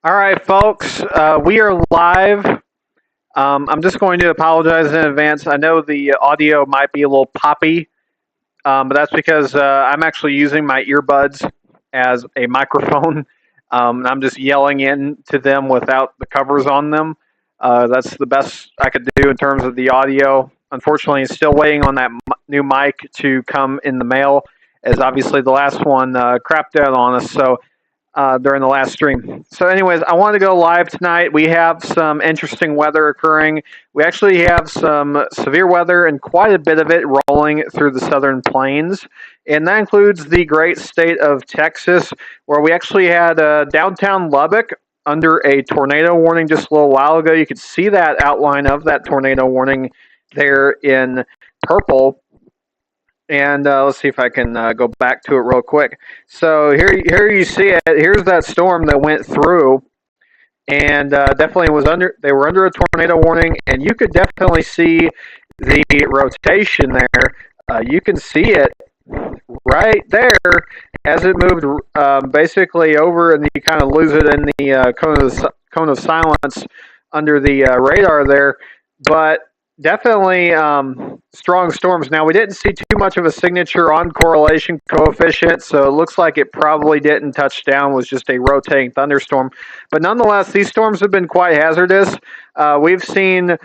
All right, folks, we are live. I'm just going to apologize in advance. I know the audio might be a little poppy, but that's because I'm actually using my earbuds as a microphone. And I'm just yelling into them without the covers on them. That's the best I could do in terms of the audio. Unfortunately, still waiting on that new mic to come in the mail, as obviously the last one crapped out on us. So during the last stream. So, anyways, I want to go live tonight. We have some interesting weather occurring. We actually have some severe weather and quite a bit of it rolling through the southern plains. And that includes the great state of Texas, where we actually had downtown Lubbock under a tornado warning just a little while ago. You could see that outline of that tornado warning there in purple. And let's see if I can go back to it real quick. So here you see it. Here's that storm that went through, and definitely was under. They were under a tornado warning, and you could definitely see the rotation there. You can see it right there as it moved basically over, and you kind of lose it in the cone of silence under the radar there. But definitely strong storms. Now, we didn't see too much of a signature on correlation coefficient, so it looks like it probably didn't touch down, was just a rotating thunderstorm. But nonetheless, these storms have been quite hazardous. We've seen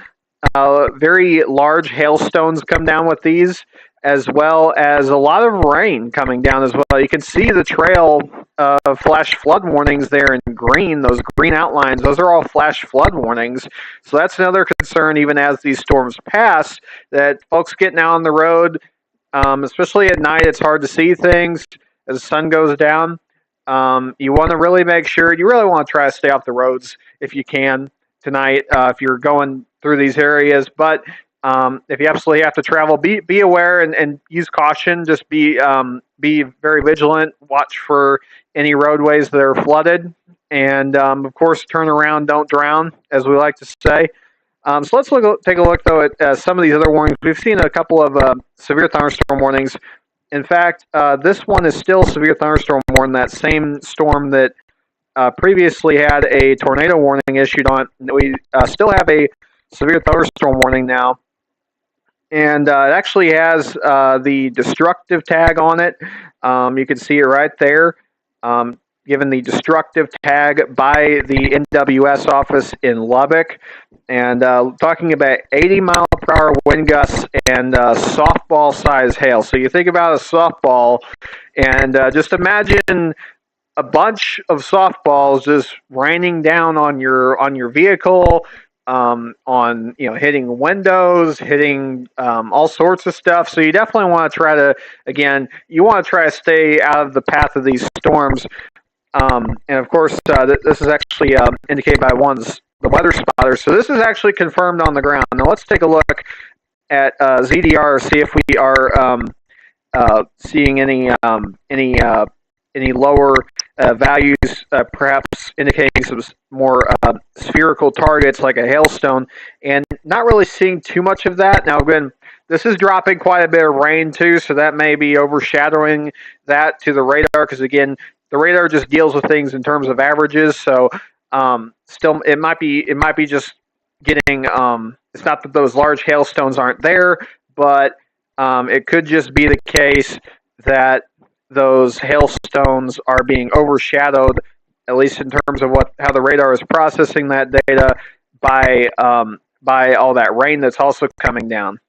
very large hailstones come down with these, as well as a lot of rain coming down as well. You can see the trail of flash flood warnings there in green, those green outlines. Those are all flash flood warnings. So that's another concern, even as these storms pass, that folks getting out on the road, especially at night, it's hard to see things as the sun goes down. You want to really make sure, you really want to try to stay off the roads if you can tonight, if you're going through these areas. But if you absolutely have to travel, be aware and use caution. Just be very vigilant. Watch for any roadways that are flooded, and of course, turn around, don't drown, as we like to say. So let's take a look though at some of these other warnings. We've seen a couple of severe thunderstorm warnings. In fact, this one is still severe thunderstorm warning. That same storm that previously had a tornado warning issued on. We still have a severe thunderstorm warning now. And it actually has the destructive tag on it. You can see it right there, given the destructive tag by the NWS office in Lubbock. And talking about 80-mile-per-hour wind gusts and softball-size hail. So you think about a softball, and just imagine a bunch of softballs just raining down on your vehicle, on hitting windows, hitting all sorts of stuff. So you definitely want to try to, again, you want to try to stay out of the path of these storms. And of course, this is actually indicated by the weather spotter. So this is actually confirmed on the ground. Now let's take a look at ZDR, see if we are seeing any lower values, perhaps indicating some more spherical targets like a hailstone, and not really seeing too much of that. Now, again, this is dropping quite a bit of rain too, so that may be overshadowing that to the radar, because again, the radar just deals with things in terms of averages. So still, it might be just getting. It's not that those large hailstones aren't there, but it could just be the case that those hailstones are being overshadowed, at least in terms of how the radar is processing that data, by all that rain that's also coming down.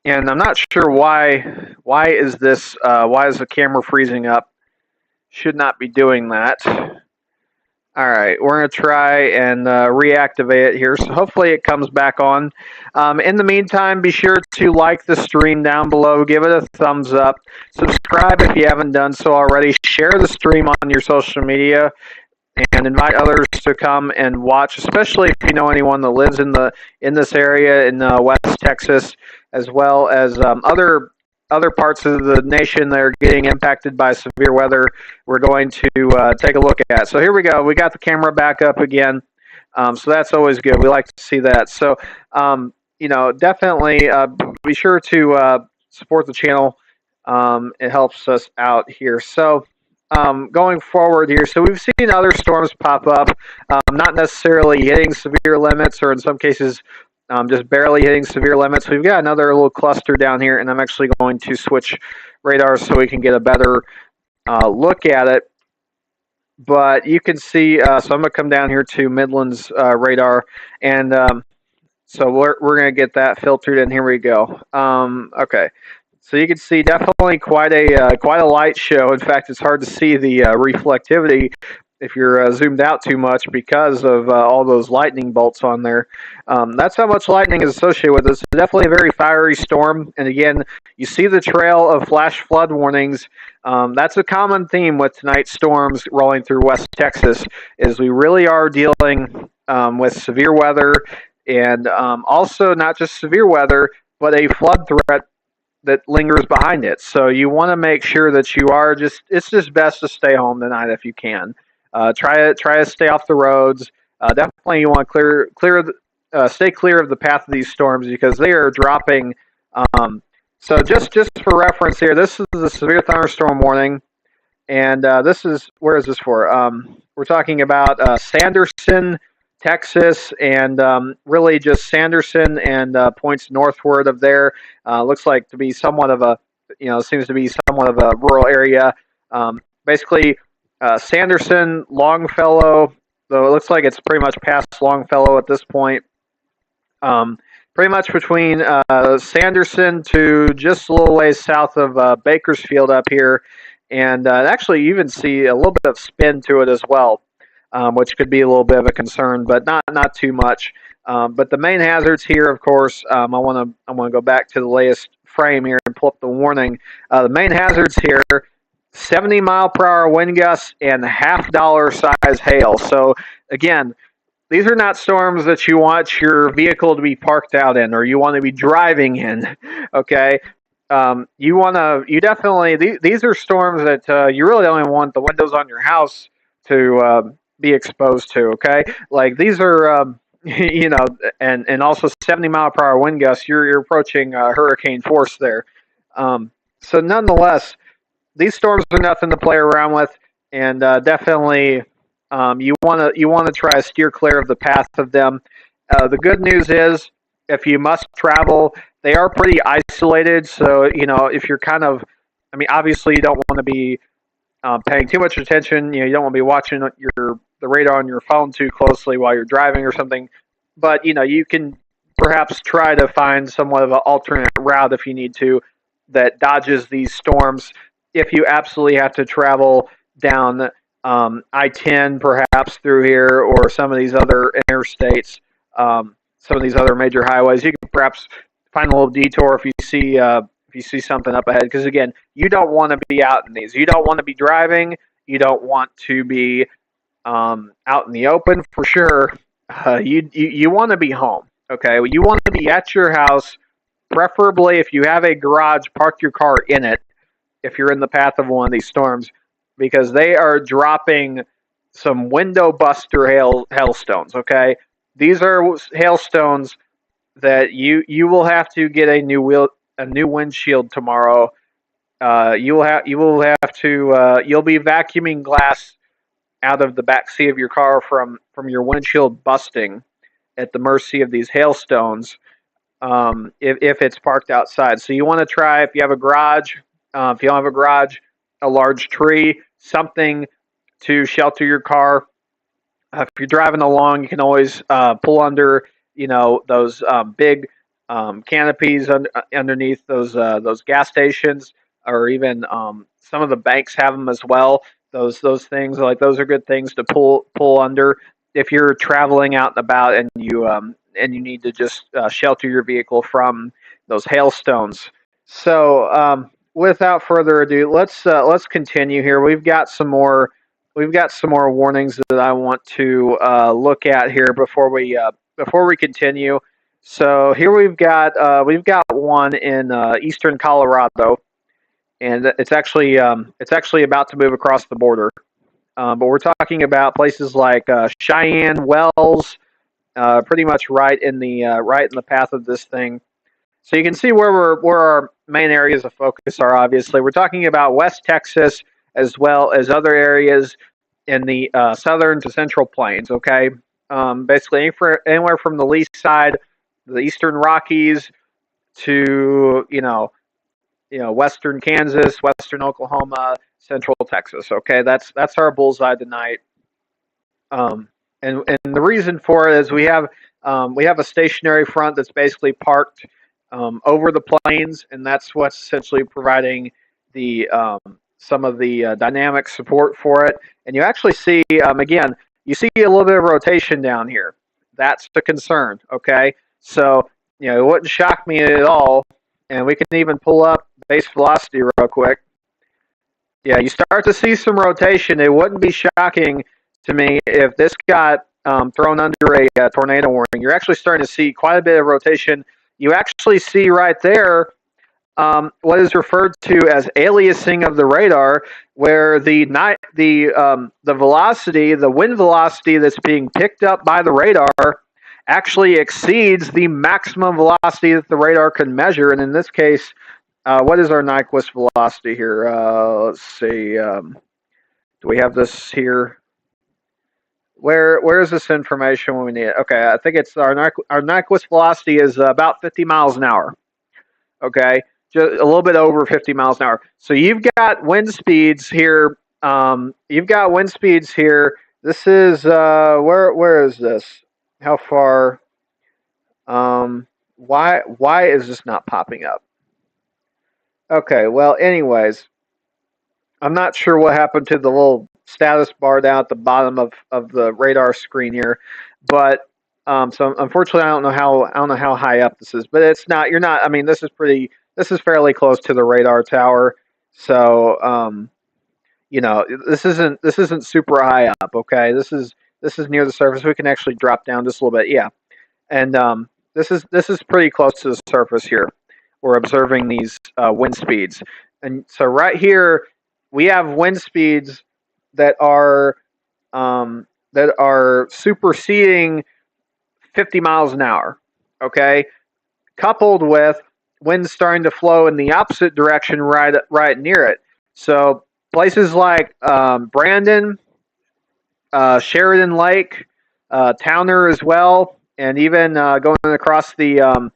And I'm not sure why. Why is the camera freezing up? Should not be doing that. All right, we're going to try and reactivate it here. So hopefully it comes back on. In the meantime, be sure to like the stream down below. Give it a thumbs up. Subscribe if you haven't done so already. Share the stream on your social media. And invite others to come and watch, especially if you know anyone that lives in this area in West Texas, as well as other parts of the nation that are getting impacted by severe weather. We're going to take a look at. So here we go. We got the camera back up again. So that's always good. We like to see that. So definitely be sure to support the channel. It helps us out here. So going forward here. So we've seen other storms pop up, not necessarily hitting severe limits, or in some cases, just barely hitting severe limits. We've got another little cluster down here, and I'm actually going to switch radars so we can get a better look at it. But you can see, so I'm going to come down here to Midland's radar, and so we're going to get that filtered in. Here we go. Okay. So you can see definitely quite a light show. In fact, it's hard to see the reflectivity if you're zoomed out too much because of all those lightning bolts on there. That's how much lightning is associated with this. It's definitely a very fiery storm. And again, you see the trail of flash flood warnings. That's a common theme with tonight's storms rolling through West Texas. Is we really are dealing with severe weather, and also not just severe weather, but a flood threat that lingers behind it. So you want to make sure that you are it's just best to stay home tonight if you can. Try to stay off the roads. Definitely you want to stay clear of the path of these storms because they are dropping. So just for reference here, this is a severe thunderstorm warning, and where is this for? We're talking about Sanderson, Texas, and really just Sanderson and points northward of there. Looks like to be somewhat of a, seems to be somewhat of a rural area. Basically, Sanderson, Longfellow, though it looks like it's pretty much past Longfellow at this point. Pretty much between Sanderson to just a little ways south of Bakersfield up here. And actually, you even see a little bit of spin to it as well. Which could be a little bit of a concern, but not too much. But the main hazards here, of course, I want to go back to the latest frame here and pull up the warning. The main hazards here: 70-mile-per-hour wind gusts and half-dollar size hail. So again, these are not storms that you want your vehicle to be parked out in, or you want to be driving in. Okay. You definitely, these are storms that you really only want the windows on your house to be exposed to. Okay, like these are and also 70-mile-per-hour wind gusts. You're approaching hurricane force there. So nonetheless, these storms are nothing to play around with, and definitely you want to try to steer clear of the path of them. The good news is, if you must travel, they are pretty isolated. So if you're obviously you don't want to be paying too much attention. You don't want to be watching the radar on your phone too closely while you're driving or something. But you can perhaps try to find somewhat of an alternate route if you need to that dodges these storms. If you absolutely have to travel down I-10 perhaps through here, or some of these other interstates, some of these other major highways, you can perhaps find a little detour if you see something up ahead. Because again, you don't want to be out in these. You don't want to be driving. You don't want to be out in the open for sure. You want to be home. Okay, you want to be at your house. Preferably, if you have a garage, park your car in it. If you're in the path of one of these storms, because they are dropping some window buster hailstones. Okay, these are hailstones that you will have to get a new windshield tomorrow. You'll be vacuuming glass out of the back seat of your car from your windshield busting at the mercy of these hailstones. If it's parked outside, so you want to try, if you have a garage. If you don't have a garage, a large tree, something to shelter your car. If you're driving along, you can always pull under, those big canopies underneath those gas stations, or even some of the banks have them as well. Those things, like, those are good things to pull under if you're traveling out and about and you need to just shelter your vehicle from those hailstones. So without further ado, let's continue here. We've got some more warnings that I want to look at here before we continue. So here we've got one in eastern Colorado, and it's actually about to move across the border. But we're talking about places like Cheyenne, Wells, pretty much right in the path of this thing. So you can see where our main areas of focus are. Obviously, we're talking about West Texas as well as other areas in the southern to central plains. Okay, basically anywhere from the lee side, the eastern Rockies, to western Kansas, western Oklahoma, central Texas. Okay, that's our bullseye tonight. And the reason for it is we have a stationary front that's basically parked over the plains, and that's what's essentially providing the some of the dynamic support for it. And you actually see again, you see a little bit of rotation down here. That's the concern. Okay, so it wouldn't shock me at all, and we can even pull up base velocity real quick. Yeah, you start to see some rotation. It wouldn't be shocking to me if this got thrown under a tornado warning. You're actually starting to see quite a bit of rotation. You actually see right there what is referred to as aliasing of the radar, where the velocity, the wind velocity that's being picked up by the radar, actually exceeds the maximum velocity that the radar can measure. And in this case, what is our Nyquist velocity here? Let's see. Do we have this here? Where is this information when we need it? Okay, I think it's our Nyquist velocity is about 50 miles an hour. Okay, just a little bit over 50 miles an hour. So you've got wind speeds here. This is where is this? How far? Why is this not popping up? Okay, well, anyways, I'm not sure what happened to the little status bar down at the bottom of the radar screen here, but so unfortunately I don't know how high up this is, but it's not. You're not. I mean, this is fairly close to the radar tower, so this isn't super high up. Okay, this is near the surface. We can actually drop down just a little bit. Yeah, and this is pretty close to the surface here. We're observing these wind speeds, and so right here we have wind speeds that are superseding 50 miles an hour. Okay, coupled with winds starting to flow in the opposite direction right near it. So places like Brandon, Sheridan Lake, Towner as well, and even going across the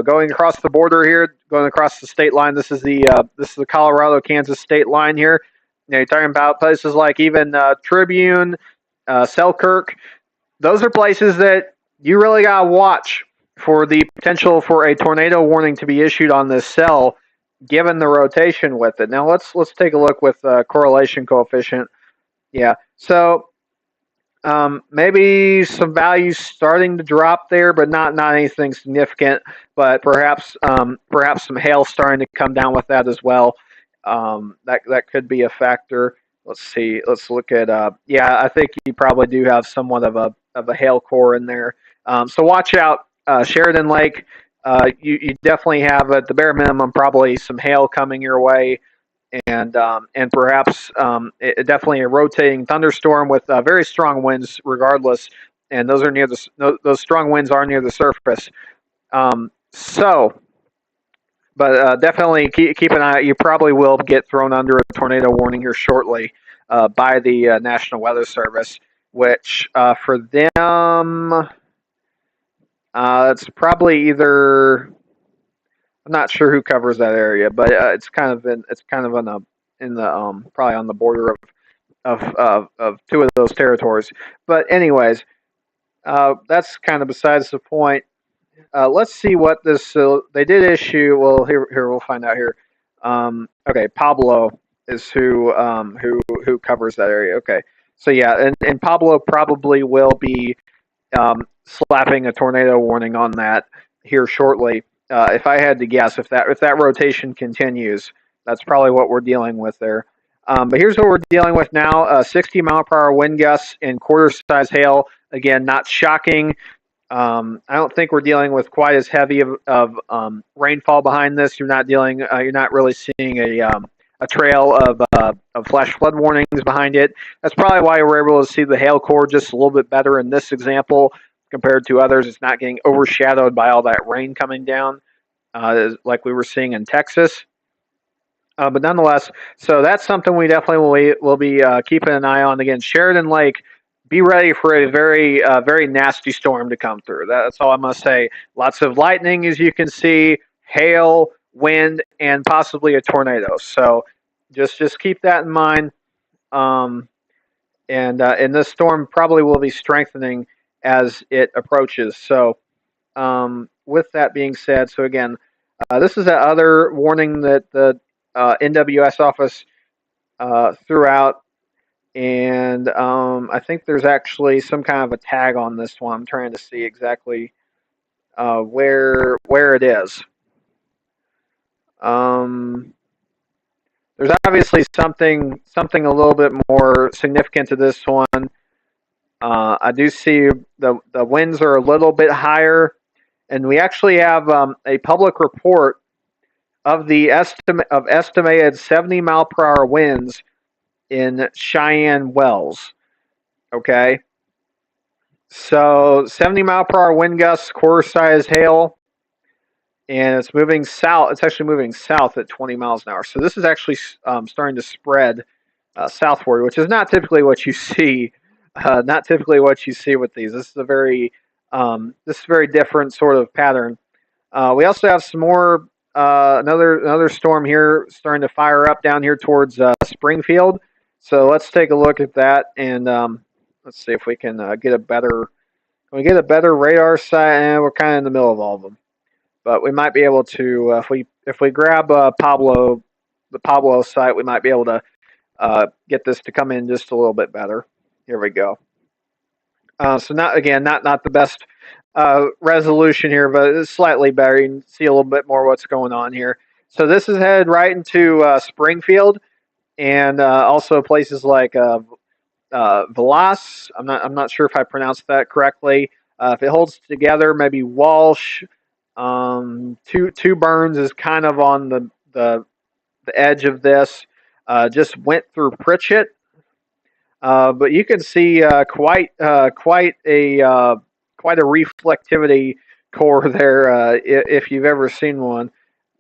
going across the border here, going across the state line. This is the Colorado-Kansas state line here. You're talking about places like even Tribune, Selkirk. Those are places that you really gotta watch for the potential for a tornado warning to be issued on this cell, given the rotation with it. Now let's take a look with correlation coefficient. Yeah, so maybe some values starting to drop there, but not anything significant. But perhaps some hail starting to come down with that as well. That could be a factor. Let's see. Let's look at. I think you probably do have somewhat of a hail core in there. So watch out, Sheridan Lake. You definitely have at the bare minimum probably some hail coming your way. And perhaps definitely a rotating thunderstorm with very strong winds, regardless. And those are those strong winds are near the surface. But definitely keep an eye. You probably will get thrown under a tornado warning here shortly by the National Weather Service, which for them it's probably either. I'm not sure who covers that area, but it's kind of in the probably on the border of two of those territories. But anyways, that's kind of besides the point. Let's see what this they did issue. Well, here we'll find out here. Okay, Pablo is who covers that area. Okay, so yeah, and Pablo probably will be slapping a tornado warning on that here shortly. If I had to guess, if that rotation continues, that's probably what we're dealing with there. But here's what we're dealing with now: 60 mile per hour wind gusts and quarter-size hail. Again, not shocking. I don't think we're dealing with quite as heavy of rainfall behind this. You're not really seeing a trail of flash flood warnings behind it. That's probably why we're able to see the hail core just a little bit better in this example compared to others. It's not getting overshadowed by all that rain coming down, like we were seeing in Texas. But nonetheless, so that's something we definitely will be keeping an eye on. Again, Sheridan Lake, be ready for a very nasty storm to come through. That's all I'm going to say. Lots of lightning, as you can see, hail, wind, and possibly a tornado. So just keep that in mind. Um, and this storm probably will be strengthening as it approaches. So with that being said, so again, this is the other warning that the NWS office threw out, and I think there's actually some kind of a tag on this one. I'm trying to see exactly where it is. Um, there's obviously something a little bit more significant to this one. I do see the winds are a little bit higher, and we actually have a public report of the estimated 70-mile-per-hour winds in Cheyenne Wells. Okay, so 70-mile-per-hour wind gusts, quarter-size hail, and it's moving south. It's actually moving south at 20 miles an hour. So this is actually starting to spread southward, which is not typically what you see. Not typically what you see with these. This is a very different sort of pattern. We also have some more another storm here starting to fire up down here towards Springfield. So let's take a look at that and let's see if we can get a better. Can we get a better radar sight? We're kind of in the middle of all of them, but we might be able to if we grab the Pablo site, we might be able to get this to come in just a little bit better. Here we go. So not the best resolution here, but it's slightly better. You can see a little bit more what's going on here. So this is headed right into Springfield, and also places like Velas. I'm not sure if I pronounced that correctly. If it holds together, maybe Walsh. Two Burns is kind of on the edge of this. Just went through Pritchett. But you can see quite a reflectivity core there if you've ever seen one.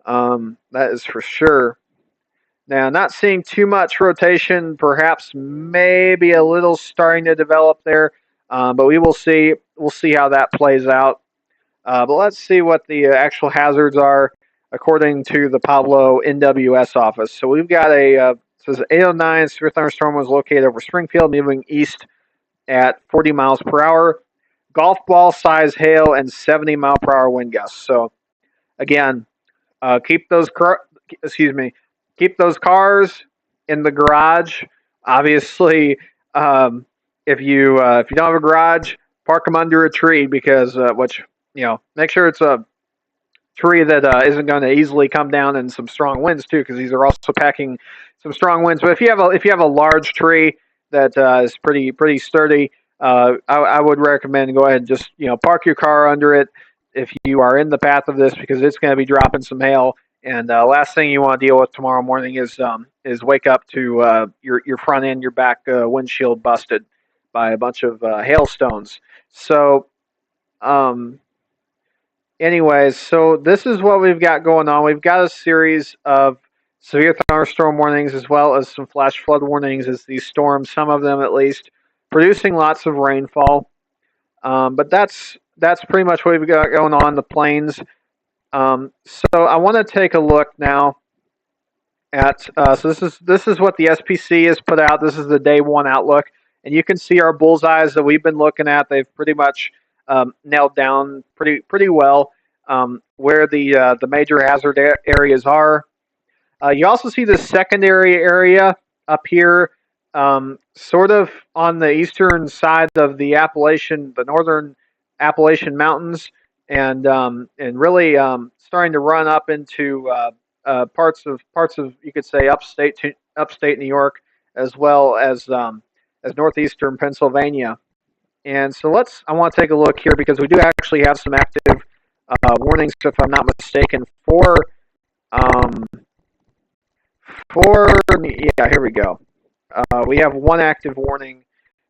That is for sure. Now, not seeing too much rotation, perhaps maybe a little starting to develop there, but we will see. We'll see how that plays out. But let's see what the actual hazards are according to the Pablo NWS office. So we've got a says 809 severe thunderstorm was located over Springfield, moving east at 40 miles per hour. Golf ball size hail and 70-mile-per-hour wind gusts. So again, keep those keep those cars in the garage. Obviously, if you don't have a garage, park them under a tree because make sure it's a tree that isn't going to easily come down in some strong winds too, because these are also packing some strong winds. But if you have a large tree that is pretty sturdy, I would recommend go ahead and just park your car under it if you are in the path of this, because it's going to be dropping some hail. And last thing you want to deal with tomorrow morning is wake up to your front end, your back windshield busted by a bunch of hailstones. So anyways, so this is what we've got going on. We've got a series of severe thunderstorm warnings as well as some flash flood warnings as these storms, some of them at least, producing lots of rainfall. But that's pretty much what we've got going on the plains. So I want to take a look now at so this is what the SPC has put out. This is the day one outlook, and you can see our bullseyes that we've been looking at. They've pretty much nailed down pretty well where the major hazard areas are. You also see the secondary area up here, sort of on the eastern side of the northern Appalachian Mountains, and really starting to run up into parts of you could say upstate New York, as well as northeastern Pennsylvania. And so I want to take a look here because we do actually have some active warnings, if I'm not mistaken, um, here we go. We have one active warning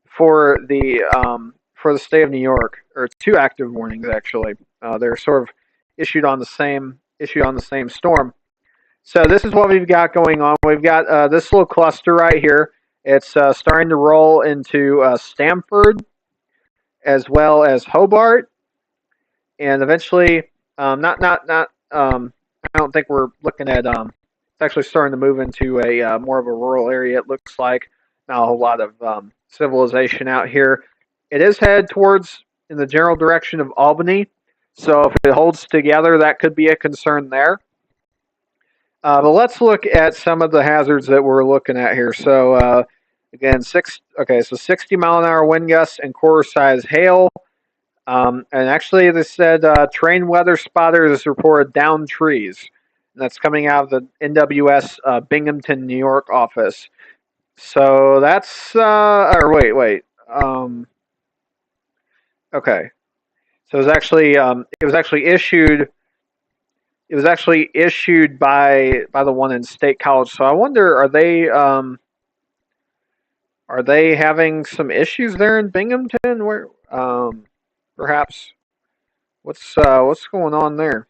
for the state of New York, or two active warnings actually. They're sort of issued on the same storm. So this is what we've got going on. We've got this little cluster right here. It's starting to roll into Stamford as well as Hobart, and eventually, not. I don't think we're looking at. It's actually starting to move into a more of a rural area. It looks like not a whole lot of civilization out here. It is headed towards in the general direction of Albany. So if it holds together, that could be a concern there. But let's look at some of the hazards that we're looking at here. So again, so 60-mile-an-hour wind gusts and quarter-size hail. And actually, they said train weather spotters reported downed trees. And that's coming out of the NWS Binghamton, New York office. So that's or wait. Okay. So it was actually issued. It was actually issued by the one in State College. So I wonder, are they having some issues there in Binghamton? Where perhaps what's going on there?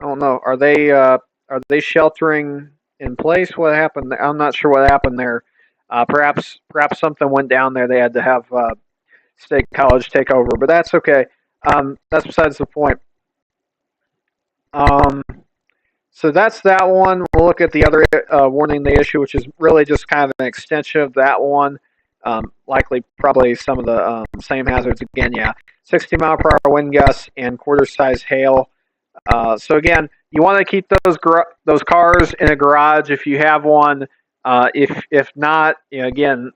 I don't know. Are they sheltering in place? What happened? I'm not sure what happened there. Perhaps something went down there. They had to have State College take over, but that's okay. That's besides the point. Um, so that's that one. We'll look at the other warning they issue, which is really just kind of an extension of that one. Likely, probably some of the same hazards again. Yeah, 60-mile-per-hour wind gusts and quarter-size hail. So again, you want to keep those cars in a garage if you have one. If not, again,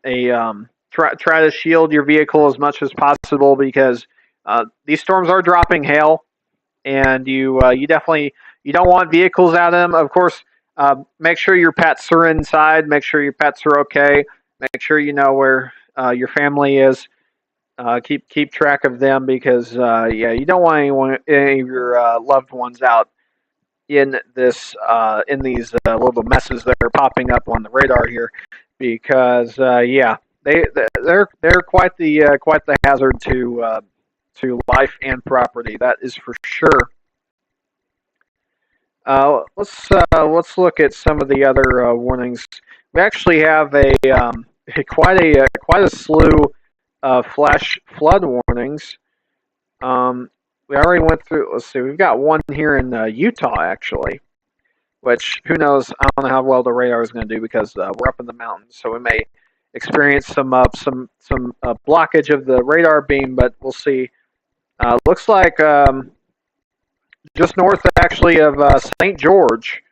try to shield your vehicle as much as possible because these storms are dropping hail, and you definitely you don't want vehicles out of them. Of course, make sure your pets are inside. Make sure your pets are okay. Make sure you know where your family is. Keep track of them because you don't want any of your loved ones out in these little messes that are popping up on the radar here because they're quite the hazard to life and property, that is for sure. Let's look at some of the other warnings. We actually have quite a slew of flash flood warnings. We already went through. Let's see, we've got one here in Utah actually, which who knows? I don't know how well the radar is going to do because we're up in the mountains, so we may experience some blockage of the radar beam, but we'll see. Looks like just north actually of St. George.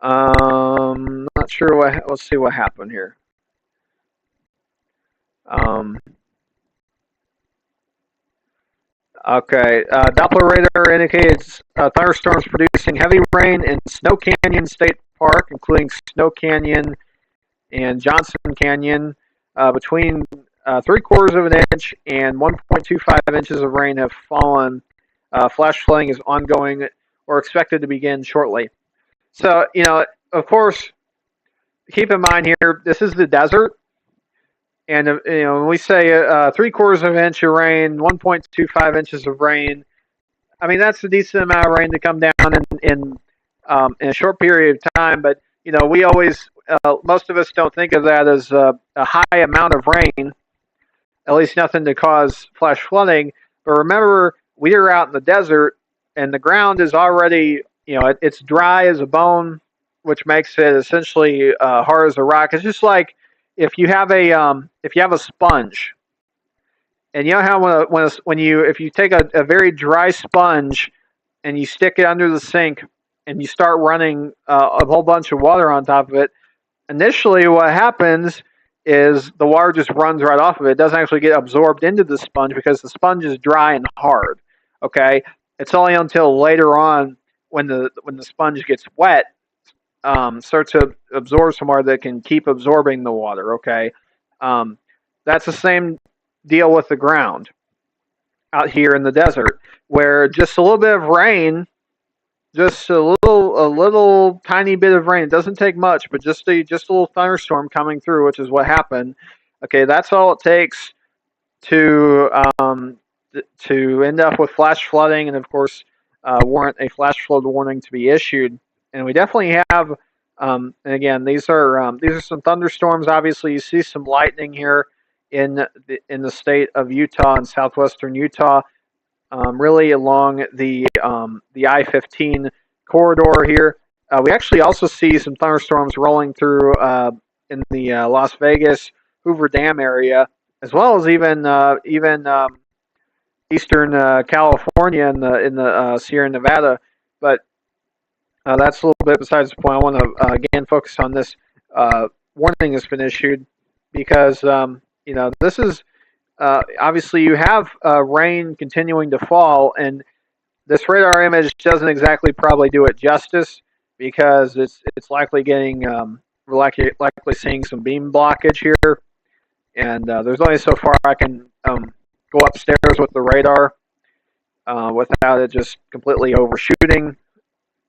Not sure what. Let's see what happened here. Okay, Doppler radar indicates thunderstorms producing heavy rain in Snow Canyon State Park, including Snow Canyon and Johnson Canyon. Between 3/4 of an inch and 1.25 inches of rain have fallen. Flash flooding is ongoing or expected to begin shortly. So, of course, keep in mind here, this is the desert. And when we say 3/4 of an inch of rain, 1.25 inches of rain, I mean that's a decent amount of rain to come down in a short period of time. But we always most of us don't think of that as a high amount of rain, at least nothing to cause flash flooding. But remember, we are out in the desert, and the ground is already it's dry as a bone, which makes it essentially hard as a rock. It's just like if you have a sponge, and you know how if you take a very dry sponge and you stick it under the sink and you start running a whole bunch of water on top of it, initially what happens is the water just runs right off of it. It doesn't actually get absorbed into the sponge because the sponge is dry and hard. Okay, it's only until later on when the sponge gets wet starts to absorb some water that can keep absorbing the water. Okay, that's the same deal with the ground out here in the desert, where just a little bit of rain, just a little tiny bit of rain. It doesn't take much, but just a little thunderstorm coming through, which is what happened. Okay, that's all it takes to end up with flash flooding, and of course warrant a flash flood warning to be issued. and we definitely have. And again, these are some thunderstorms. Obviously, you see some lightning here in the state of Utah and southwestern Utah, really along the I-15 corridor here. We actually also see some thunderstorms rolling through in the Las Vegas Hoover Dam area, as well as even eastern California in the Sierra Nevada. But that's a little bit besides the point. I want to again focus on this warning that's been issued because this is obviously you have rain continuing to fall, and this radar image doesn't exactly probably do it justice because it's likely getting we're likely seeing some beam blockage here, and there's only so far I can go upstairs with the radar without it just completely overshooting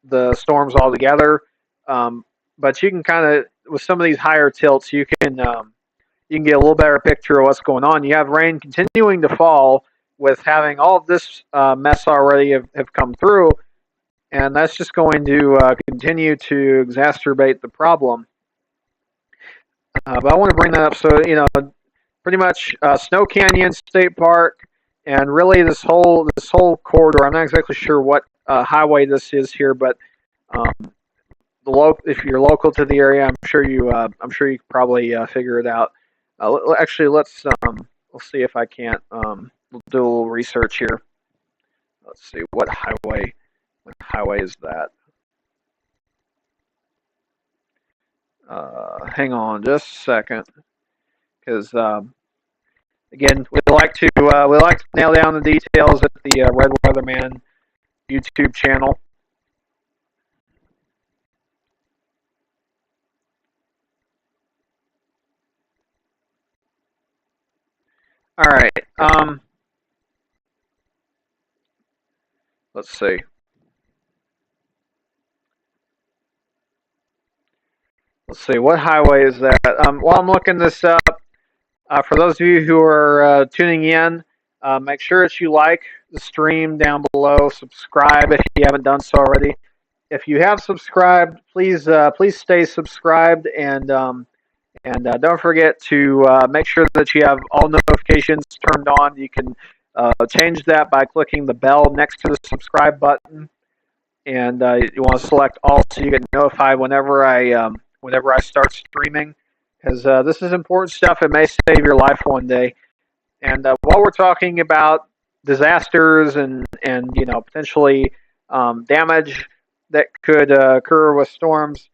the storms altogether. But you can kind of with some of these higher tilts, you can get a little better picture of what's going on. You have rain continuing to fall with having all of this mess already have come through, and that's just going to continue to exacerbate the problem. But I want to bring that up. So, pretty much Snow Canyon State Park, and really this whole corridor. I'm not exactly sure what highway this is here, but if you're local to the area, I'm sure you could probably figure it out. Actually, let's see if I can't do a little research here. Let's see what highway is that. Hang on just a second, because again, we like to nail down the details at the Red Weatherman YouTube channel. All right. Let's see. Let's see. What highway is that? While I'm looking this up, for those of you who are tuning in, make sure that you like the stream down below. Subscribe if you haven't done so already. If you have subscribed, please stay subscribed, and don't forget to make sure that you have all notifications turned on. You can change that by clicking the bell next to the subscribe button, and you want to select all so you get notified whenever I start streaming, because this is important stuff. It may save your life one day. And while we're talking about disasters and potentially damage that could occur with storms,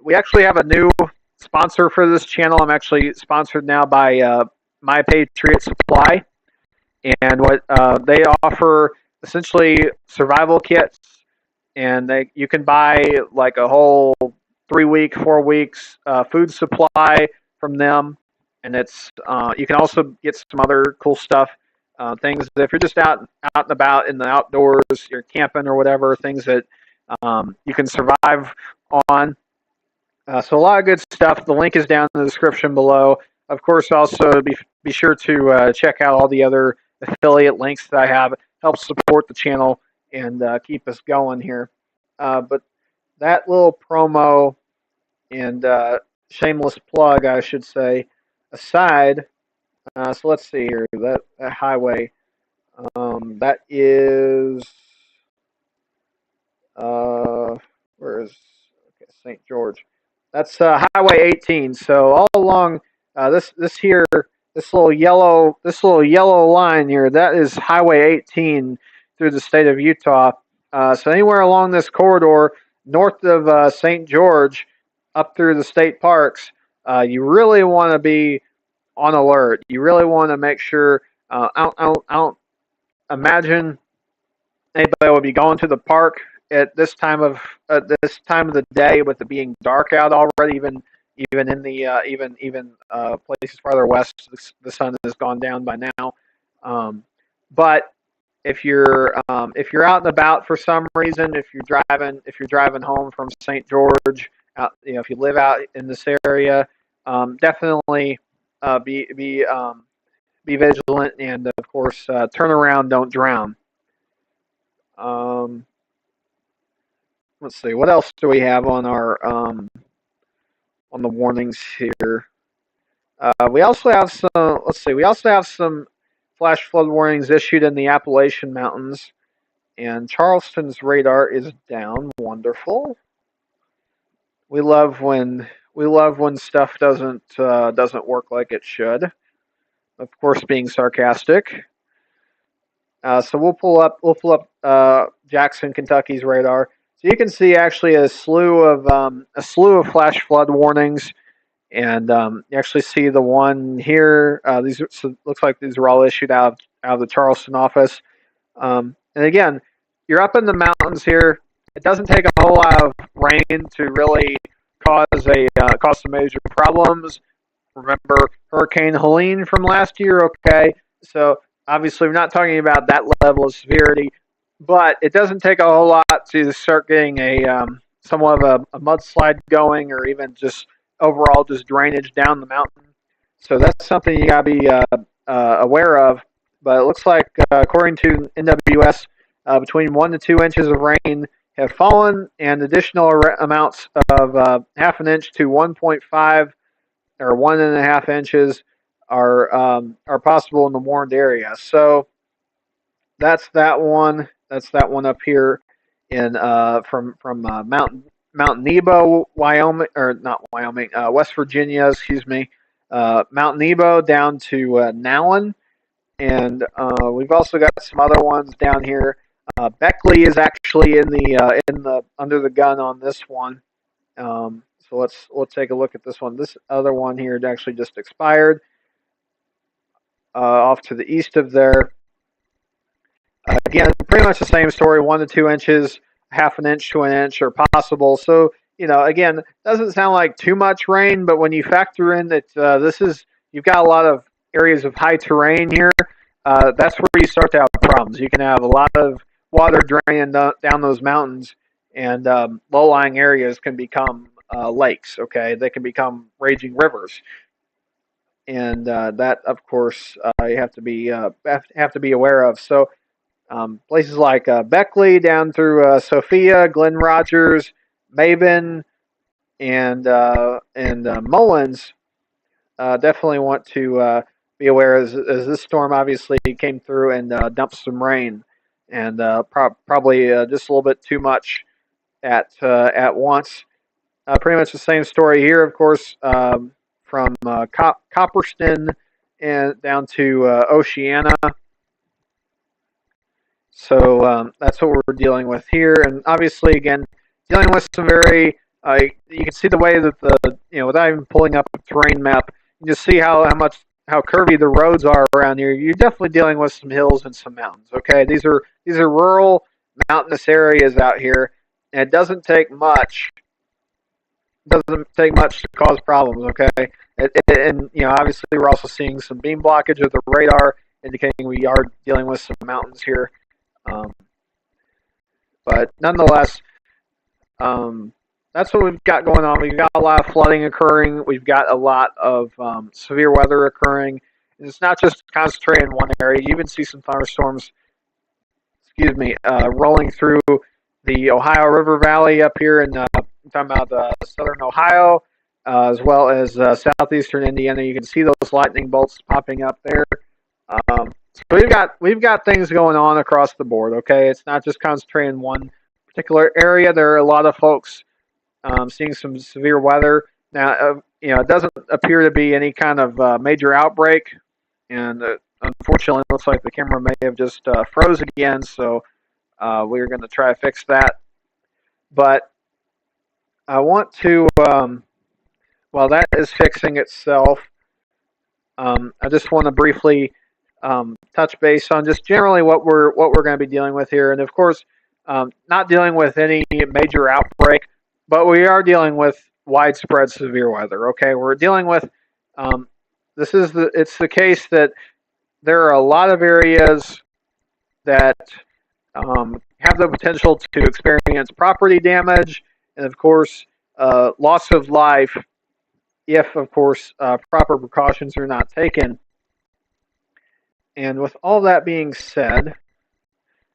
we actually have a new sponsor for this channel. I'm actually sponsored now by My Patriot Supply, and what they offer essentially survival kits, and you can buy like a whole 3 week, 4 weeks food supply from them, and it's you can also get some other cool stuff, things that if you're just out and about in the outdoors, you're camping or whatever, things that you can survive on. So a lot of good stuff. The link is down in the description below. Of course, also be sure to check out all the other affiliate links that I have. Help support the channel and keep us going here. But that little promo and shameless plug, I should say, aside. So let's see here. That highway. That is where is St. George? That's Highway 18. So all along this little yellow line here, that is Highway 18 through the state of Utah. So anywhere along this corridor north of St. George, up through the state parks, you really want to be on alert. You really want to make sure. I don't imagine anybody would be going to the park at this time of the day with it being dark out already. Even in the even places farther west, the sun has gone down by now. But if you're out and about for some reason, if you're driving home from St. George, if you live out in this area, definitely be vigilant, and of course turn around, don't drown. let's see, what else do we have on our on the warnings here? We also have some. Let's see. We also have some flash flood warnings issued in the Appalachian Mountains, and Charleston's radar is down. Wonderful. We love when stuff doesn't work like it should. Of course, being sarcastic. So we'll pull up Jackson, Kentucky's radar. So you can see actually a slew of flash flood warnings, and you actually see the one here. Looks like these are all issued out of the Charleston office. And again, you're up in the mountains here. It doesn't take a whole lot of rain to really cause some major problems. Remember Hurricane Helene from last year? Okay, so obviously we're not talking about that level of severity, but it doesn't take a whole lot to start getting somewhat of a mudslide going, or even just overall just drainage down the mountain. So that's something you gotta be aware of. But it looks like, according to NWS, between 1 to 2 inches of rain have fallen, and additional amounts of half an inch to 1.5 or 1.5 inches are possible in the warned area. So that's that one. That's that one up here in from Mount Nebo, Wyoming, or not Wyoming, West Virginia. Excuse me. Mount Nebo down to Nowlan, and we've also got some other ones down here. Beckley is actually in the under the gun on this one. So let's take a look at this one. This other one here actually just expired. Off to the east of there. Again, pretty much the same story. 1 to 2 inches, half an inch to an inch are possible. So again, doesn't sound like too much rain, but when you factor in that you've got a lot of areas of high terrain here, that's where you start to have problems. You can have a lot of water draining down those mountains, and low-lying areas can become lakes. Okay, they can become raging rivers, and that, of course, you have to be aware of. So places like Beckley down through Sophia, Glen Rogers, Maben, and Mullins definitely want to be aware, as this storm obviously came through and dumped some rain, and probably just a little bit too much at once. Pretty much the same story here, of course, from Copperston and down to Oceana. So that's what we're dealing with here, and obviously, again, dealing with some very. You can see the way that without even pulling up a terrain map, you just see how curvy the roads are around here. You're definitely dealing with some hills and some mountains. Okay, these are rural, mountainous areas out here, and it doesn't take much. Doesn't take much to cause problems. Okay, and obviously we're also seeing some beam blockage of the radar, indicating we are dealing with some mountains here. But nonetheless, that's what we've got going on. We've got a lot of flooding occurring. We've got a lot of severe weather occurring. And it's not just concentrated in one area. You even see some thunderstorms, rolling through the Ohio River Valley up here in I'm talking about southern Ohio, as well as southeastern Indiana. You can see those lightning bolts popping up there. So we've got things going on across the board. Okay, it's not just concentrated in one particular area. There are a lot of folks seeing some severe weather. Now, it doesn't appear to be any kind of major outbreak, and unfortunately, it looks like the camera may have just froze again. So we're going to try to fix that. But I want to, while that is fixing itself, I just want to briefly touch base on just generally what we're going to be dealing with here, and of course, not dealing with any major outbreak, but we are dealing with widespread severe weather. Okay, we're dealing with it's the case that there are a lot of areas that have the potential to experience property damage, and of course, loss of life if, of course, proper precautions are not taken. And with all that being said,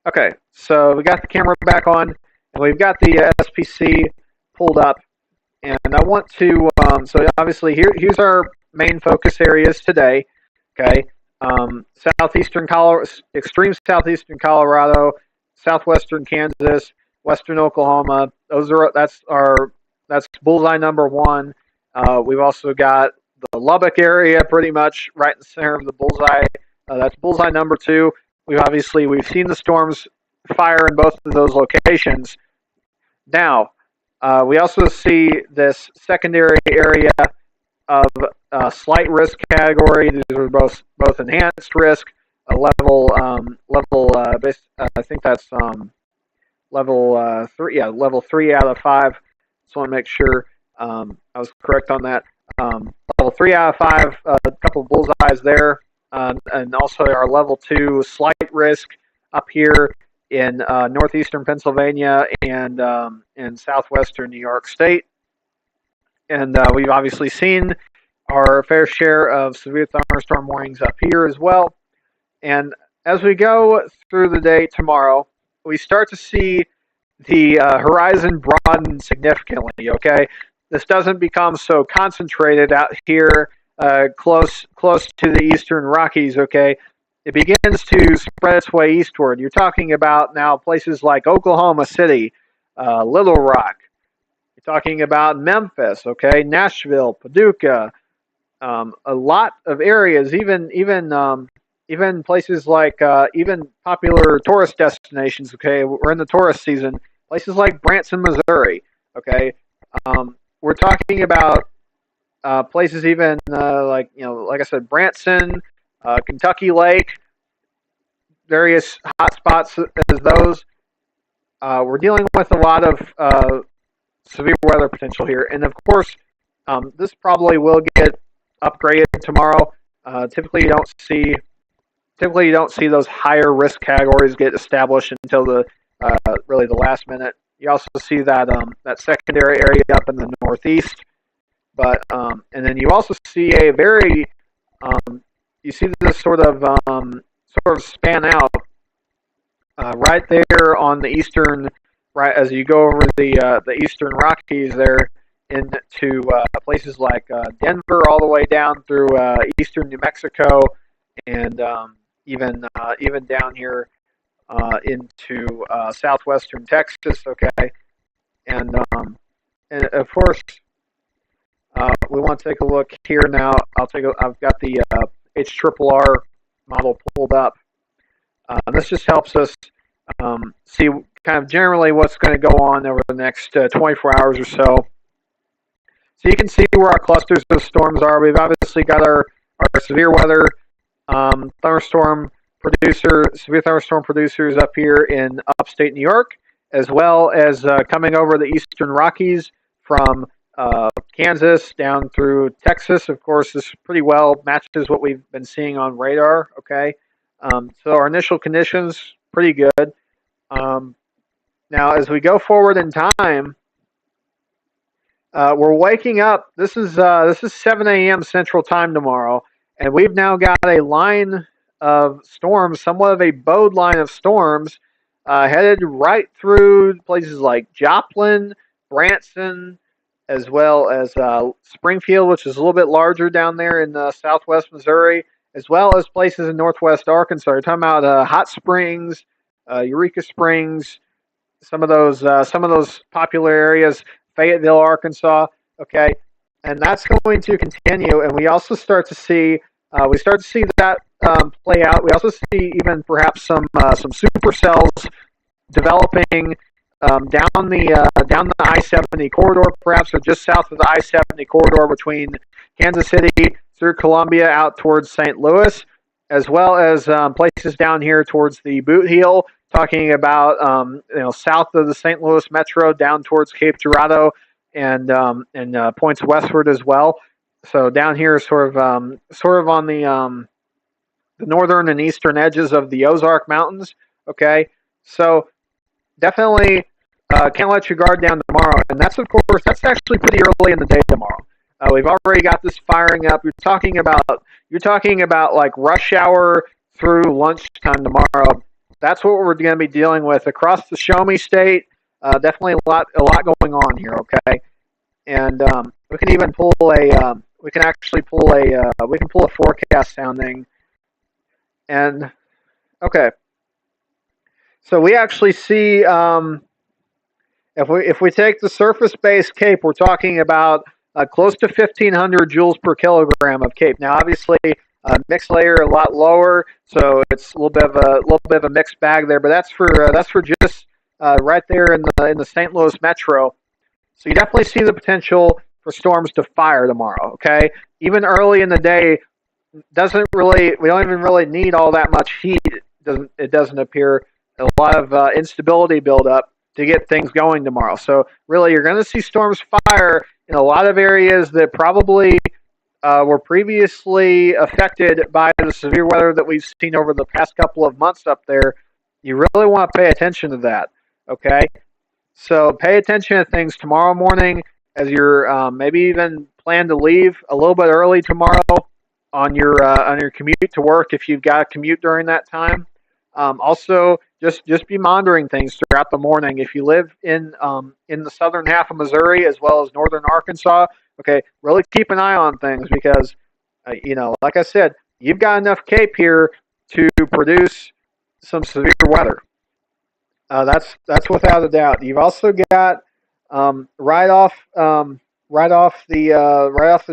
okay, so we got the camera back on, we've got the SPC pulled up, and I want to. So obviously here's our main focus areas today. Okay, southeastern Colorado, extreme southeastern Colorado, southwestern Kansas, western Oklahoma. That's bullseye number one. We've also got the Lubbock area pretty much right in the center of the bullseye. That's bullseye number two. We've seen the storms fire in both of those locations. Now, we also see this secondary area of slight risk category. These are both enhanced risk, a I think that's level 3. Yeah, level 3 out of 5. Just want to make sure I was correct on that. Level 3 out of 5. A couple of bullseyes there, and also our level 2 slight risk up here in northeastern Pennsylvania and in southwestern New York State. And we've obviously seen our fair share of severe thunderstorm warnings up here as well. And as we go through the day tomorrow, we start to see the horizon broaden significantly, okay? This doesn't become so concentrated out here close to the eastern Rockies, okay? It begins to spread its way eastward. You're talking about now places like Oklahoma City, Little Rock. You're talking about Memphis, okay, Nashville, Paducah, a lot of areas, even places like even popular tourist destinations. Okay, we're in the tourist season. Places like Branson, Missouri. Okay, we're talking about places even like I said, Branson, Kentucky Lake, various hot spots as those. We're dealing with a lot of severe weather potential here, and of course, this probably will get upgraded tomorrow. Typically, you don't see those higher risk categories get established until really the last minute. You also see that that secondary area up in the northeast, but and then you also see a very you see this sort of span out right there on the eastern, right as you go over the eastern Rockies there into places like Denver all the way down through eastern New Mexico and even down here into southwestern Texas. Okay, and of course we want to take a look here now. I've got the HRRR model pulled up. This just helps us see kind of generally what's going to go on over the next 24 hours or so. So you can see where our clusters of storms are. We've obviously got our severe weather severe thunderstorm producers up here in upstate New York, as well as coming over the eastern Rockies from Kansas down through Texas. Of course, this pretty well matches what we've been seeing on radar. Okay, so our initial conditions pretty good. Now, as we go forward in time, we're waking up. This is 7 a.m. Central Time tomorrow, and we've now got a line of storms, somewhat of a bowed line of storms, headed right through places like Joplin, Branson, as well as Springfield, which is a little bit larger down there in southwest Missouri, as well as places in northwest Arkansas. You're talking about Hot Springs, Eureka Springs, some of those popular areas, Fayetteville, Arkansas. Okay, and that's going to continue, and we also start to see that play out. We also see even perhaps some supercells developing down the I-70 corridor, perhaps, or just south of the I-70 corridor between Kansas City through Columbia out towards St. Louis, as well as places down here towards the Boot Heel, talking about south of the St. Louis Metro down towards Cape Girardeau and points westward as well. So down here, sort of on the northern and eastern edges of the Ozark Mountains. Okay, so definitely can't let your guard down tomorrow, and that's actually pretty early in the day tomorrow. We've already got this firing up. You're talking about like rush hour through lunchtime tomorrow. That's what we're going to be dealing with across the Show Me State. definitely a lot going on here. Okay, and we can even pull a we can actually pull a we can pull a forecast sounding. And okay, so we actually see if we take the surface-based CAPE, we're talking about close to 1,500 joules per kilogram of CAPE. Now, obviously, mixed layer a lot lower, so it's a little bit of a mixed bag there. But that's for just right there in the St. Louis metro. So you definitely see the potential for storms to fire tomorrow. Okay, even early in the day, we don't even really need all that much heat. It doesn't appear. A lot of instability buildup to get things going tomorrow. So really, you're going to see storms fire in a lot of areas that probably were previously affected by the severe weather that we've seen over the past couple of months up there. You really want to pay attention to that. Okay, so pay attention to things tomorrow morning as you're maybe even plan to leave a little bit early tomorrow on your commute to work if you've got a commute during that time. Also, just be monitoring things throughout the morning. If you live in the southern half of Missouri as well as northern Arkansas, okay, really keep an eye on things because like I said, you've got enough CAPE here to produce some severe weather. That's without a doubt. You've also got right off the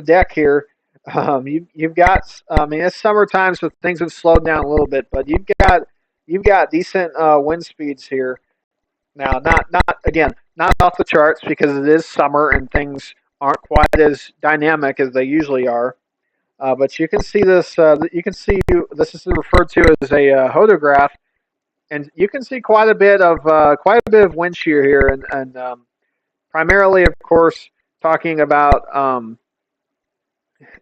deck here. You've got. I mean, it's summertime, so things have slowed down a little bit, but you've got decent wind speeds here. Now, not again, not off the charts because it is summer and things aren't quite as dynamic as they usually are. But you can see this. You can see this is referred to as a hodograph, and you can see quite a bit of wind shear here, and primarily, of course, talking about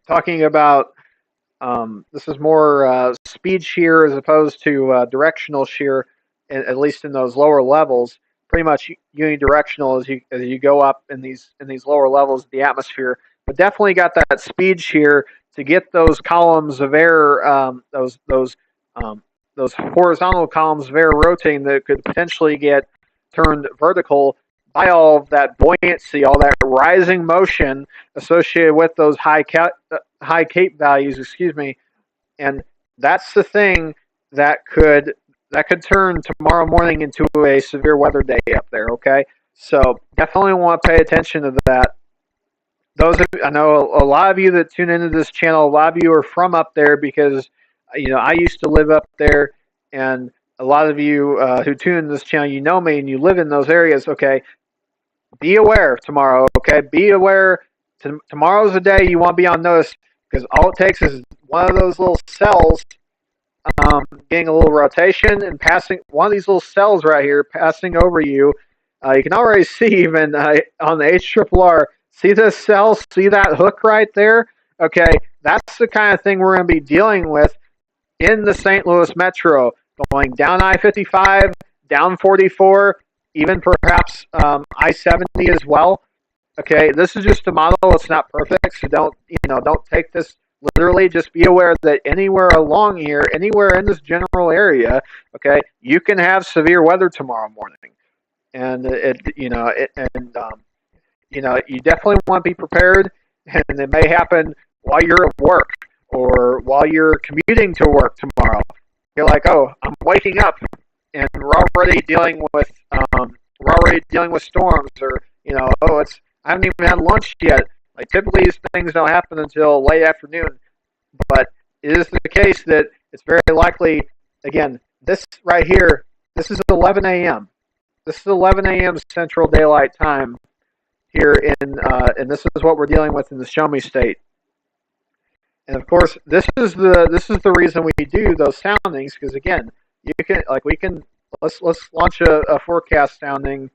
talking about this is more speed shear as opposed to directional shear, at least in those lower levels. Pretty much unidirectional as you go up in these lower levels of the atmosphere, but definitely got that speed shear to get those columns of air, those horizontal columns of air rotating that could potentially get turned vertical by all of that buoyancy, all that rising motion associated with those high CAPE values. Excuse me, and that's the thing that could turn tomorrow morning into a severe weather day up there. Okay, so definitely want to pay attention to that. I know a lot of you that tune into this channel, a lot of you are from up there because I used to live up there, and a lot of you who tune into this channel, you know me and you live in those areas. Okay, be aware tomorrow. Okay, be aware. Tomorrow's the day you want to be on notice because all it takes is one of those little cells getting a little rotation and passing one of these little cells right here passing over you. You can already see even on the HRRR. See this cell? See that hook right there? Okay, that's the kind of thing we're going to be dealing with in the St. Louis metro, going down I-55, down 44, even perhaps I-70 as well. Okay, this is just a model. It's not perfect, so don't take this literally. Just be aware that anywhere along here, anywhere in this general area, okay, you can have severe weather tomorrow morning, and you definitely want to be prepared, and it may happen while you're at work or while you're commuting to work tomorrow. You're like, oh, I'm waking up, and we're already dealing with storms, or oh, I haven't even had lunch yet. Like typically, these things don't happen until late afternoon, but it is the case that it's very likely. Again, this right here, this is 11 a.m. This is 11 a.m. Central Daylight Time here and this is what we're dealing with in the Show Me State. And of course, this is the reason we do those soundings because again, let's launch a forecast sounding.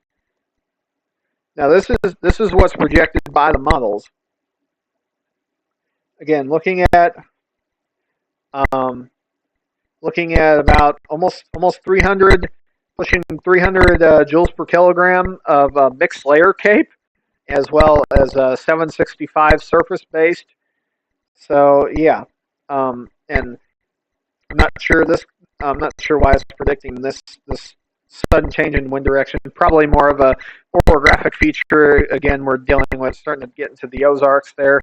Now this is what's projected by the models. Again, looking at about almost 300, pushing 300 joules per kilogram of mixed layer CAPE, as well as 765 surface based. So yeah, and I'm not sure why it's predicting this sudden change in wind direction. Probably more of a orographic feature. Again, we're dealing with starting to get into the Ozarks there,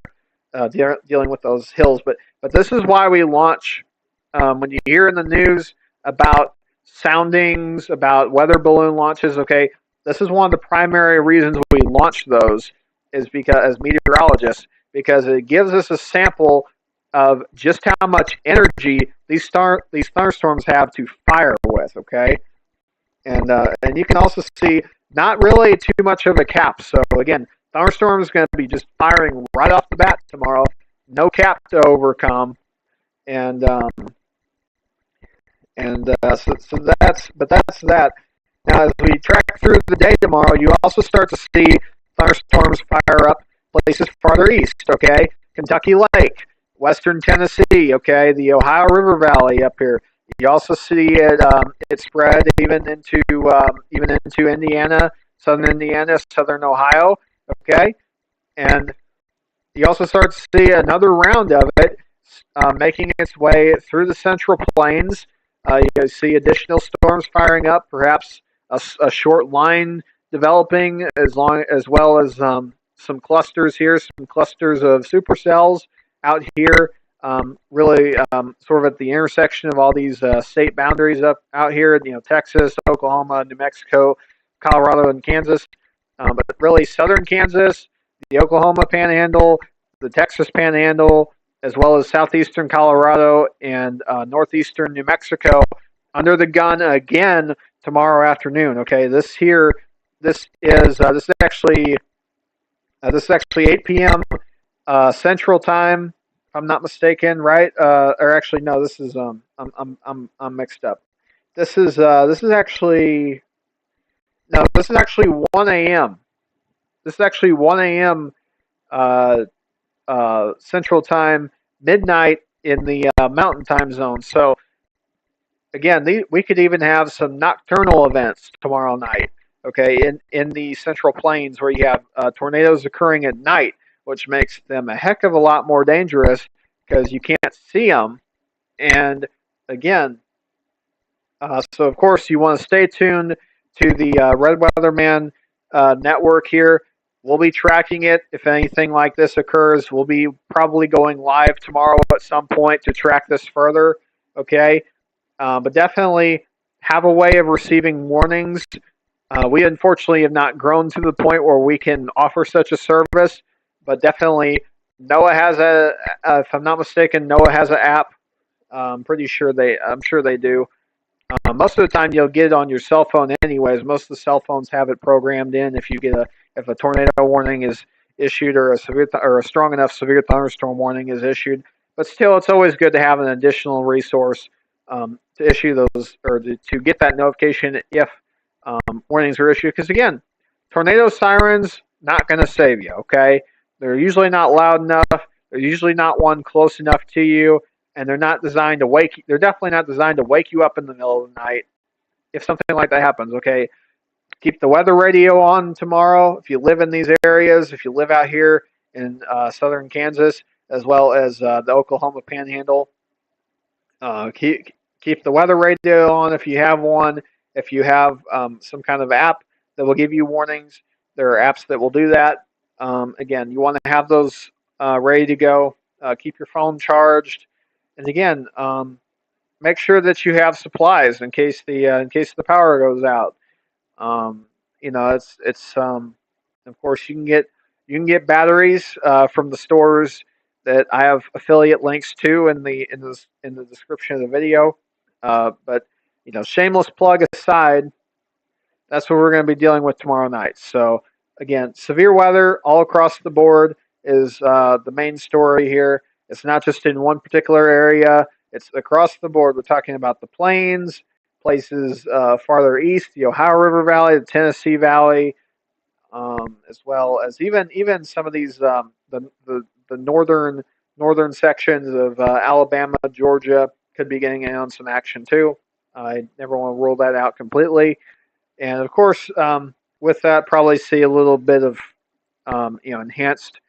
dealing with those hills. But this is why we launch. When you hear in the news about soundings, about weather balloon launches, okay, this is one of the primary reasons we launch those is because as meteorologists, because it gives us a sample of just how much energy these thunderstorms have to fire with. Okay, and you can also see not really too much of a cap. So again, thunderstorm is going to be just firing right off the bat tomorrow. No cap to overcome, and so that's that. Now, as we track through the day tomorrow, you also start to see thunderstorms fire up places farther east. Okay, Kentucky Lake, Western Tennessee. Okay, the Ohio River Valley up here. You also see it spread even into Indiana, southern Ohio. Okay, and you also start to see another round of it making its way through the Central Plains. You see additional storms firing up, perhaps a short line developing, as well as some clusters here, some clusters of supercells out here. Really, sort of at the intersection of all these state boundaries out here. Texas, Oklahoma, New Mexico, Colorado, and Kansas. But really, southern Kansas, the Oklahoma Panhandle, the Texas Panhandle, as well as southeastern Colorado and northeastern New Mexico, under the gun again tomorrow afternoon. Okay, this is actually 8 p.m. Central Time, if I'm not mistaken, right? Or actually, no, this is I'm mixed up. This is actually 1 a.m. This is actually 1 a.m. Central Time, midnight in the Mountain Time zone. So again, we could even have some nocturnal events tomorrow night. Okay, in the Central Plains where you have tornadoes occurring at night, which makes them a heck of a lot more dangerous because you can't see them. And again, so of course you want to stay tuned to the Red Weatherman network here. We'll be tracking it. If anything like this occurs, we'll be probably going live tomorrow at some point to track this further. Okay, but definitely have a way of receiving warnings. We unfortunately have not grown to the point where we can offer such a service, but definitely NOAA has if I'm not mistaken, NOAA has an app. I'm sure they do. Most of the time you'll get it on your cell phone anyways. Most of the cell phones have it programmed in if a tornado warning is issued or a strong enough severe thunderstorm warning is issued. But still, it's always good to have an additional resource to issue those or to get that notification if warnings are issued. Because again, tornado sirens not going to save you. Okay, they're usually not loud enough. They're usually not one close enough to you. And they're not designed to wake. They're definitely not designed to wake you up in the middle of the night if something like that happens. Okay, keep the weather radio on tomorrow. If you live in these areas, if you live out here in southern Kansas as well as the Oklahoma Panhandle, keep the weather radio on if you have one. If you have some kind of app that will give you warnings, there are apps that will do that. Again, you want to have those ready to go. Keep your phone charged. And again, make sure that you have supplies in case the power goes out. It's of course you can get batteries from the stores that I have affiliate links to in the description of the video. But shameless plug aside, that's what we're going to be dealing with tomorrow night. So again, severe weather all across the board is the main story here. It's not just in one particular area. It's across the board. We're talking about the plains, places farther east, the Ohio River Valley, the Tennessee Valley, as well as even some of these the northern sections of Alabama, Georgia could be getting in on some action too. I never want to rule that out completely. And of course, with that, probably see a little bit of enhanced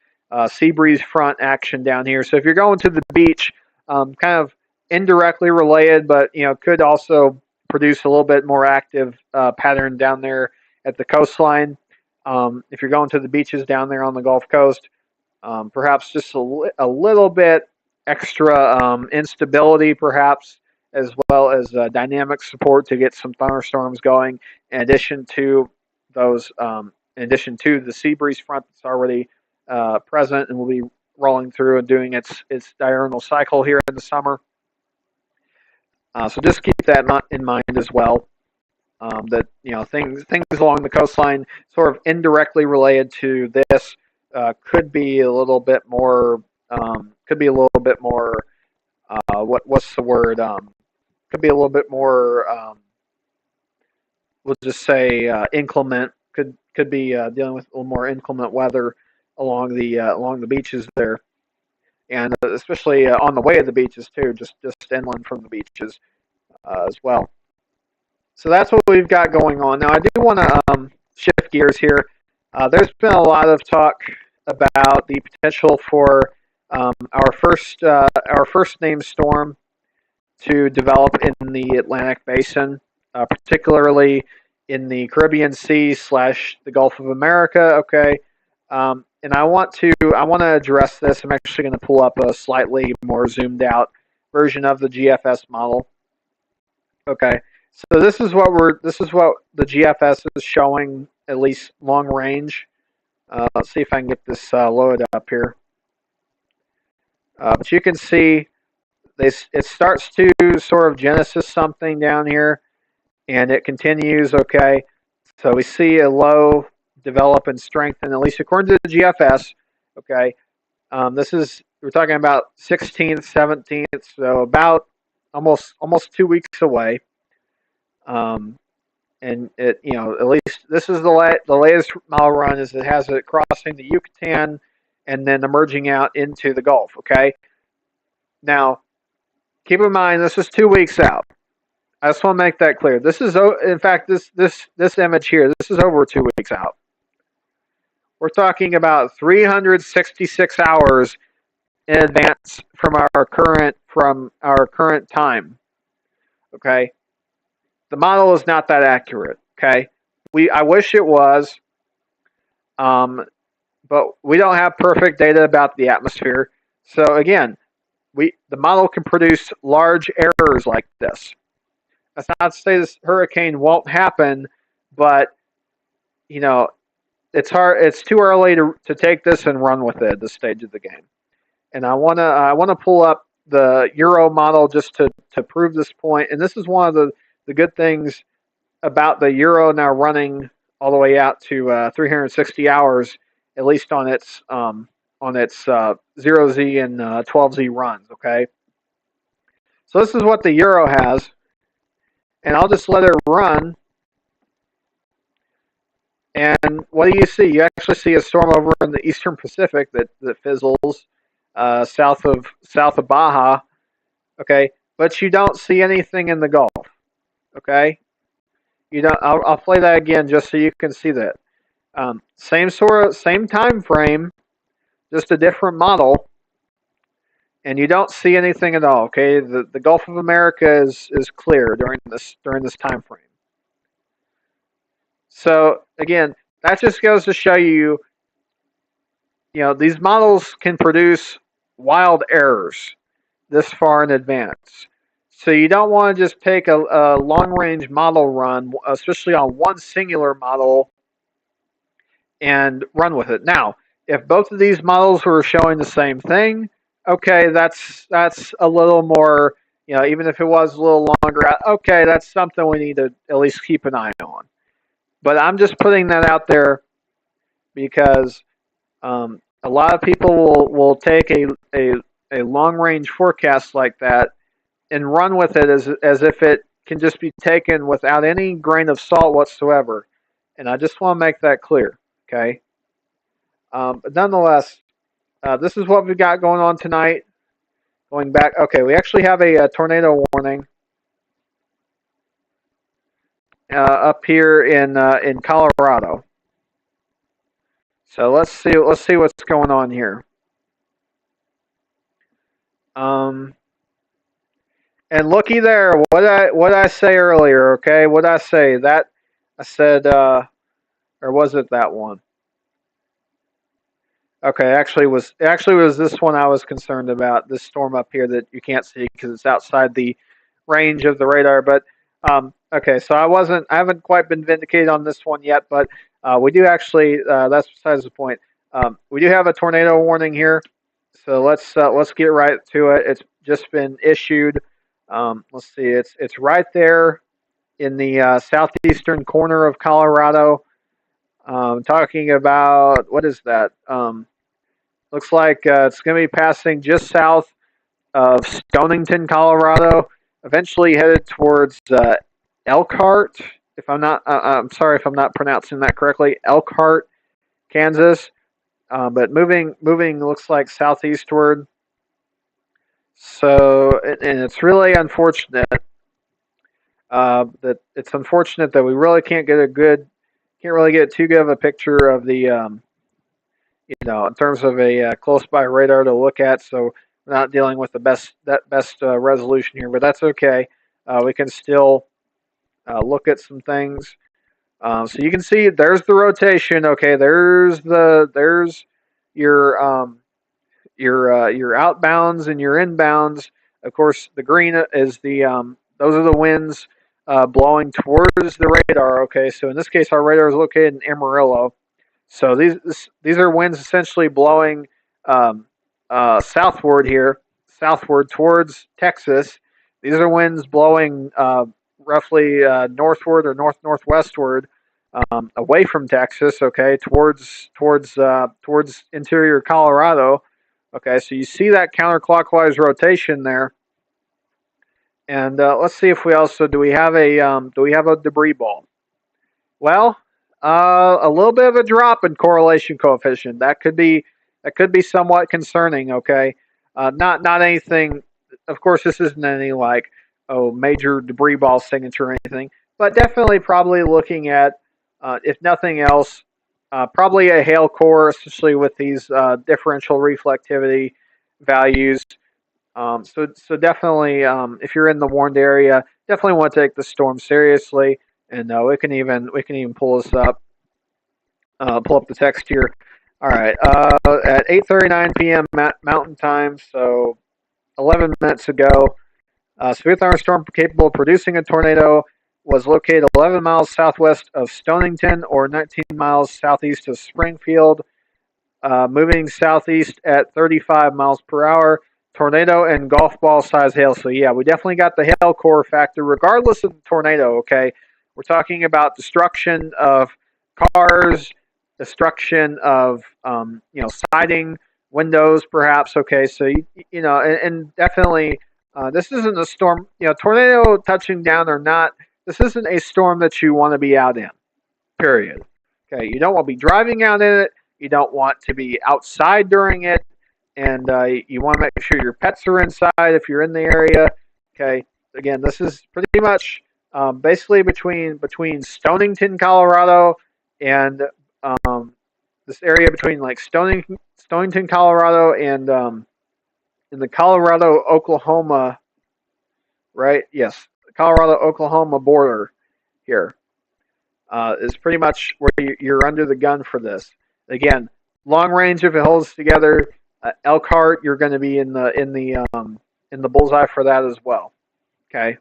sea breeze front action down here. So if you're going to the beach, kind of indirectly related, but could also produce a little bit more active pattern down there at the coastline. If you're going to the beaches down there on the Gulf Coast, perhaps just a little bit extra instability, perhaps, as well as dynamic support to get some thunderstorms going. In addition to those, in addition to the sea breeze front that's already present and will be rolling through and doing its diurnal cycle here in the summer. So just keep that in mind as well. That things along the coastline, sort of indirectly related to this, could be a little bit more. What's the word? Could be a little bit more. We'll just say inclement. Could be dealing with a little more inclement weather along the beaches there, and especially on the way to the beaches too, just inland from the beaches as well. So that's what we've got going on. Now I do want to shift gears here. There's been a lot of talk about the potential for our first named storm to develop in the Atlantic Basin, particularly in the Caribbean Sea / the Gulf of America. Okay, and I want to address this. I'm actually going to pull up a slightly more zoomed out version of the GFS model. Okay, so this is what the GFS is showing, at least long range. Let's see if I can get this loaded up here. But you can see it starts to sort of genesis something down here, and it continues. Okay, so we see a low develop and strengthen, at least according to the GFS. Okay, we're talking about 16th, 17th, so about almost 2 weeks away. And it, at least this is the latest model run, is it has it crossing the Yucatan and then emerging out into the Gulf. Okay, now keep in mind this is 2 weeks out. I just want to make that clear. This is, in fact, this image here, this is over 2 weeks out. We're talking about 366 hours in advance from our current time. Okay, the model is not that accurate. Okay, I wish it was, but we don't have perfect data about the atmosphere. So again, the model can produce large errors like this. That's not to say this hurricane won't happen, but it's hard. It's too early to take this and run with it at this stage of the game. And I wanna pull up the Euro model just to prove this point. And this is one of the good things about the Euro now running all the way out to 360 hours, at least on its 0Z and 12Z runs. Okay, so this is what the Euro has, and I'll just let it run. And what do you see? You actually see a storm over in the Eastern Pacific that fizzles south of Baja. Okay, but you don't see anything in the Gulf. Okay, you don't. I'll play that again just so you can see that. Same time frame, just a different model, and you don't see anything at all. Okay, the Gulf of America is clear during this time frame. So again, that just goes to show you, these models can produce wild errors this far in advance. So you don't want to just take a long-range model run, especially on one singular model, and run with it. Now, if both of these models were showing the same thing, okay, that's a little more, even if it was a little longer, okay, that's something we need to at least keep an eye on. But I'm just putting that out there because a lot of people will take a long-range forecast like that and run with it as if it can just be taken without any grain of salt whatsoever. And I just want to make that clear, okay? But nonetheless, this is what we've got going on tonight. Going back, okay, we actually have a tornado warning up here in Colorado. So let's see what's going on here. And looky there, what I say earlier? Okay, what I say that I said, or was it that one? Okay, actually was this one I was concerned about. This storm up here that you can't see because it's outside the range of the radar. But okay, so I haven't quite been vindicated on this one yet. But we do actually. That's besides the point. We do have a tornado warning here, so let's get right to it. It's just been issued. Let's see. It's right there in the southeastern corner of Colorado. Talking about what is that? Looks like it's going to be passing just south of Stonington, Colorado. Eventually headed towards Elkhart. If I'm not, I'm sorry if I'm not pronouncing that correctly. Elkhart, Kansas. But moving looks like southeastward. So, and it's really unfortunate that it's unfortunate that we really can't really get too good of a picture of the in terms of a close by radar to look at. So we're not dealing with the best resolution here, but that's okay. We can still look at some things. So you can see there's the rotation. Okay, there's your your outbounds and your inbounds. Of course, the green is the those are the winds blowing towards the radar. Okay, so in this case, our radar is located in Amarillo. So these are winds essentially blowing southward here, southward towards Texas. These are winds blowing roughly northward or northwestward away from Texas. Okay, towards interior Colorado. Okay, so you see that counterclockwise rotation there, and let's see if we also do we have a debris ball? Well, a little bit of a drop in correlation coefficient. That could be somewhat concerning. Okay, not anything. Of course, this isn't any like major debris ball signature or anything, but definitely probably looking at if nothing else, probably a hail core, especially with these differential reflectivity values. So definitely, if you're in the warned area, definitely want to take the storm seriously. And we can even pull this up, pull up the text here. All right, at 8:39 p.m. Mountain Time, so 11 minutes ago, severe thunderstorm capable of producing a tornado was located 11 miles southwest of Stonington or 19 miles southeast of Springfield, moving southeast at 35 miles per hour. Tornado and golf ball size hail. So yeah, we definitely got the hail core factor, regardless of the tornado. Okay, we're talking about destruction of cars, destruction of siding, windows, perhaps. Okay, so and definitely this isn't a storm. Tornado touching down or not, this isn't a storm that you want to be out in. Period. Okay, you don't want to be driving out in it. You don't want to be outside during it, and you want to make sure your pets are inside if you're in the area. Okay, again, this is pretty much basically between Stonington, Colorado, and this area between like Stonington, Colorado, and in the Colorado Oklahoma, right? Yes, Colorado Oklahoma border here is pretty much where you're under the gun for this. Again, long range if it holds together. Elkhart, you're going to be in the bullseye for that as well. Okay.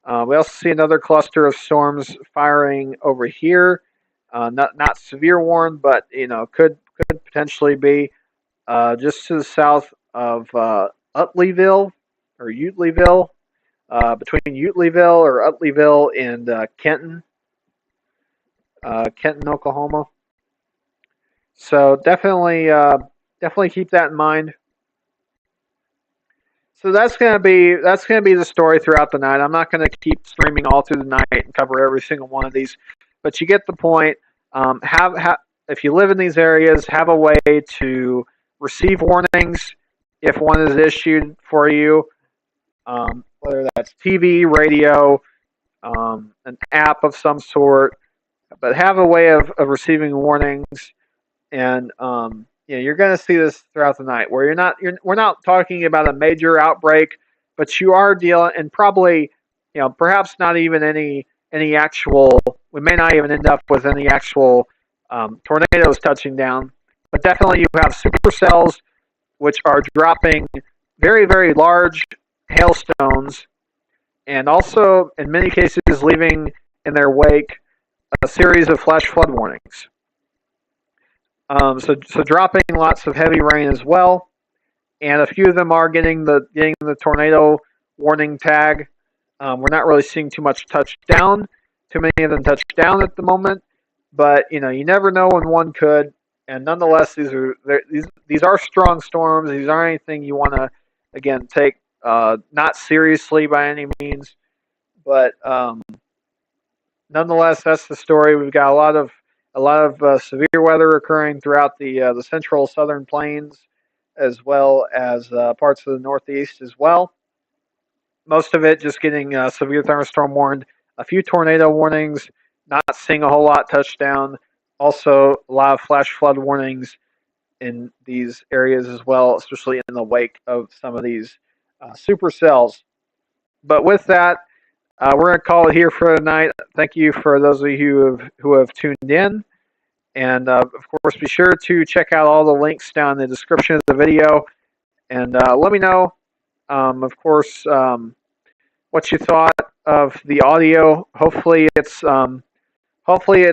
We also see another cluster of storms firing over here. Not severe warn, but could potentially be just to the south of Utleyville or Utleyville, between Utleyville or Utleyville and Kenton, Oklahoma. So definitely keep that in mind. So that's gonna be the story throughout the night. I'm not gonna keep streaming all through the night and cover every single one of these, but you get the point. Have if you live in these areas, have a way to receive warnings if one is issued for you, whether that's TV, radio, an app of some sort, but have a way of receiving warnings. And you're going to see this throughout the night where we're not talking about a major outbreak, but you are dealing, and probably, perhaps not even any actual. We may not even end up with any actual tornadoes touching down, but definitely you have supercells which are dropping very, very large hailstones, and also in many cases leaving in their wake a series of flash flood warnings. So dropping lots of heavy rain as well, and a few of them are getting the tornado warning tag. We're not really seeing too much touchdown, too many of them touch down at the moment, but you never know when one could. And nonetheless, these are strong storms. These aren't anything you want to again take not seriously by any means, but nonetheless, that's the story. We've got a lot of severe weather occurring throughout the central southern plains, as well as parts of the northeast as well. Most of it just getting severe thunderstorm warned. A few tornado warnings. Not seeing a whole lot touchdown. Also, a lot of flash flood warnings in these areas as well, especially in the wake of some of these supercells. But with that, we're going to call it here for tonight. Thank you for those of you who have tuned in. And of course, be sure to check out all the links down in the description of the video. And let me know, of course, what you thought of the audio. Hopefully it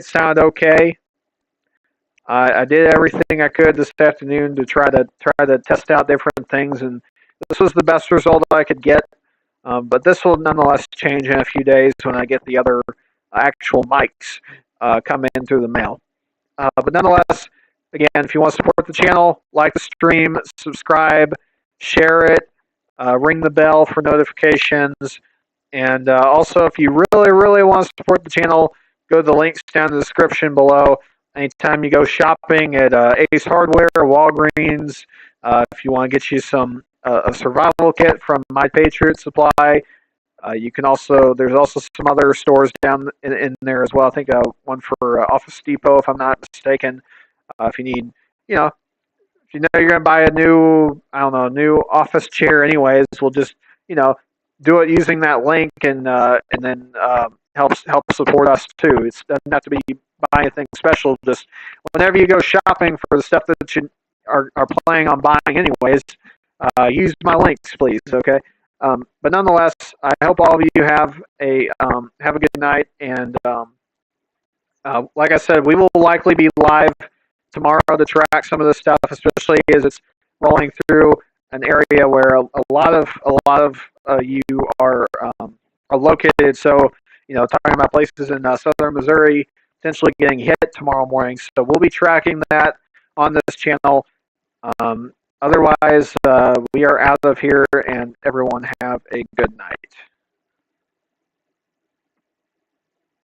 sounded okay. I did everything I could this afternoon to try to test out different things, and this was the best result I could get. But this will nonetheless change in a few days when I get the other actual mics come in through the mail. But nonetheless, again, if you want to support the channel, like the stream, subscribe, share it, ring the bell for notifications, and also if you really, really want to support the channel, go to the links down in the description below. Anytime you go shopping at Ace Hardware, Walgreens, if you want to get you a survival kit from My Patriot Supply, you can there's also some other stores down in there as well. I think one for Office Depot, if I'm not mistaken. If you need, if you know you're going to buy a new office chair anyways, we'll just, do it using that link, and then help support us too. It doesn't have to be buy anything special. Just whenever you go shopping for the stuff that you are planning on buying anyways, use my links, please. Okay. But nonetheless, I hope all of you have a good night. And like I said, we will likely be live tomorrow to track some of this stuff, especially as it's rolling through an area where a lot of you are located. So talking about places in southern Missouri potentially getting hit tomorrow morning. So we'll be tracking that on this channel. Otherwise, we are out of here, and everyone have a good night.